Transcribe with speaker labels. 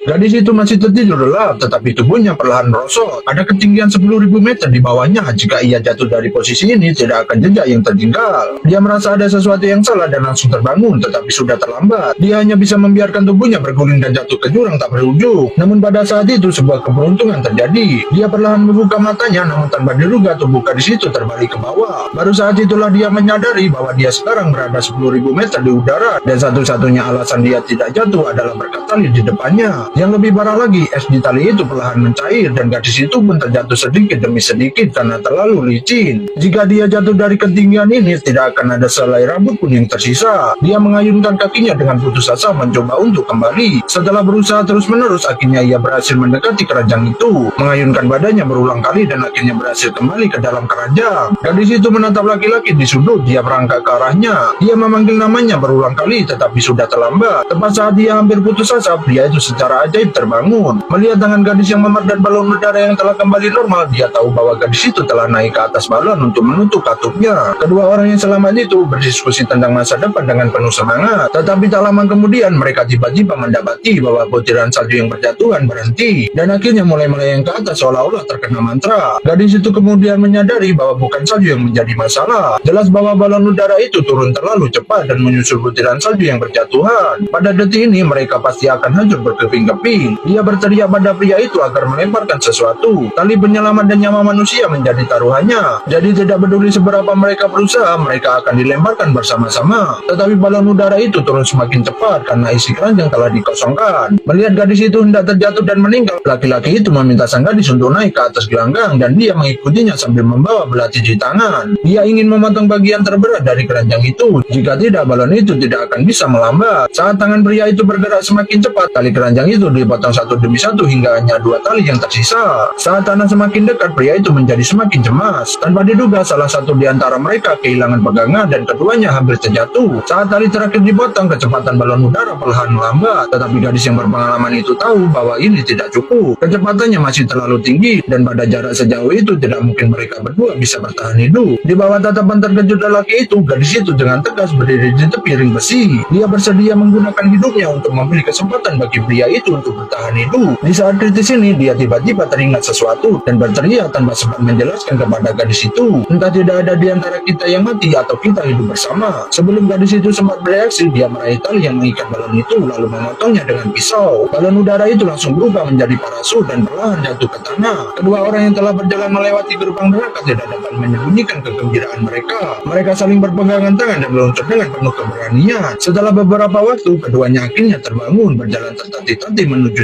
Speaker 1: Gadis itu masih tertidur lelap, tetapi tubuhnya perlahan merosot. Ada ketinggian 10.000 meter di bawahnya. Jika ia jatuh dari posisi ini, tidak akan jejak yang tertinggal. Dia merasa ada sesuatu yang salah dan langsung terbangun, tetapi sudah terlambat. Dia hanya bisa membiarkan tubuhnya berguling dan jatuh ke jurang tak berujung. Namun pada saat itu, sebuah keberuntungan terjadi. Dia perlahan membuka matanya, namun tanpa diduga tubuh gadis itu terbalik ke bawah. Baru saat itulah dia menyadari bahwa dia sekarang berada 10.000 meter di udara, dan satu-satunya alasan dia tidak jatuh adalah berkat tali di depannya. Yang lebih parah lagi, es di tali itu perlahan mencair dan gadis itu pun terjatuh sedikit demi sedikit karena terlalu licin. Jika dia jatuh dari ketinggian ini, tidak akan ada selai rambut pun yang tersisa. Dia mengayunkan kakinya dengan putus asa mencoba untuk kembali. Setelah berusaha terus-menerus, akhirnya ia berhasil mendekati keranjang itu. Mengayunkan badannya berulang kali dan akhirnya berhasil kembali ke dalam keranjang. Gadis itu menatap laki-laki di sudut. Dia merangkak ke arahnya. Dia memanggil namanya berulang kali tetapi sudah terlambat. Tepat saat dia hampir putus asa, pria itu secara ajaib terbangun. Melihat tangan gadis yang memar dan balon udara yang telah kembali normal, dia tahu bahwa gadis itu telah naik ke atas balon untuk menutup katupnya. Kedua orang yang selamat itu berdiskusi tentang masa depan dengan penuh semangat. Tetapi tak lama kemudian mereka tiba-tiba mendapati bahwa butiran salju yang berjatuhan berhenti dan akhirnya mulai melayang ke atas seolah-olah terkena mantra. Gadis itu kemudian menyadari bahwa bukan salju yang menjadi masalah. Jelas bahwa balon udara itu turun terlalu cepat dan menyusul butiran salju yang berjatuhan. Pada detik ini mereka pasti akan hancur berkeping-keping. Dia berteriak pada pria itu agar melemparkan sesuatu. Tali penyelamat dan nyawa manusia menjadi taruhannya. Jadi tidak peduli seberapa mereka berusaha, mereka akan dilemparkan bersama-sama. Tetapi balon udara itu turun semakin cepat karena isi keranjang telah dikosongkan. Melihat gadis itu hendak terjatuh dan meninggal, laki-laki itu meminta sang gadis untuk naik ke atas gelanggang dan dia mengikutinya sambil membawa belati di tangan. Dia ingin memotong bagian terberat dari keranjang itu. Jika tidak, balon itu tidak akan bisa melambat. Saat tangan pria itu bergerak semakin cepat, tali keranjang itu dipotong satu demi satu hingga hanya 2 tali yang tersisa. Saat tanah semakin dekat, pria itu menjadi semakin cemas. Tanpa diduga, salah satu di antara mereka kehilangan pegangan dan keduanya hampir terjatuh. Saat tali terakhir dipotong, kecepatan balon udara perlahan melambat. Tetapi gadis yang berpengalaman itu tahu bahwa ini tidak cukup. Kecepatannya masih terlalu tinggi dan pada jarak sejauh itu tidak mungkin mereka berdua bisa bertahan hidup. Di bawah tatapan terkejut lelaki itu, gadis itu dengan tegas berdiri di tepi ring besi. Dia bersedia menggunakan hidupnya untuk memberi kesempatan bagi pria itu untuk bertahan hidup. Di saat kritis ini, dia tiba-tiba teringat sesuatu dan berteriak tanpa sempat menjelaskan kepada gadis itu, entah tidak ada di antara kita yang mati atau kita hidup bersama. Sebelum gadis itu sempat bereaksi, dia meraih tali yang mengikat balon itu lalu memotongnya dengan pisau. Balon udara itu langsung berubah menjadi parasut dan perlahan jatuh ke tanah. Kedua orang yang telah berjalan melewati gerbang neraka tidak dapat menyembunyikan kegembiraan mereka. Mereka saling berpegangan tangan dan meluncur dengan penuh keberanian. Setelah beberapa waktu, keduanya akhirnya terbangun berjalan tertatih-tatih menuju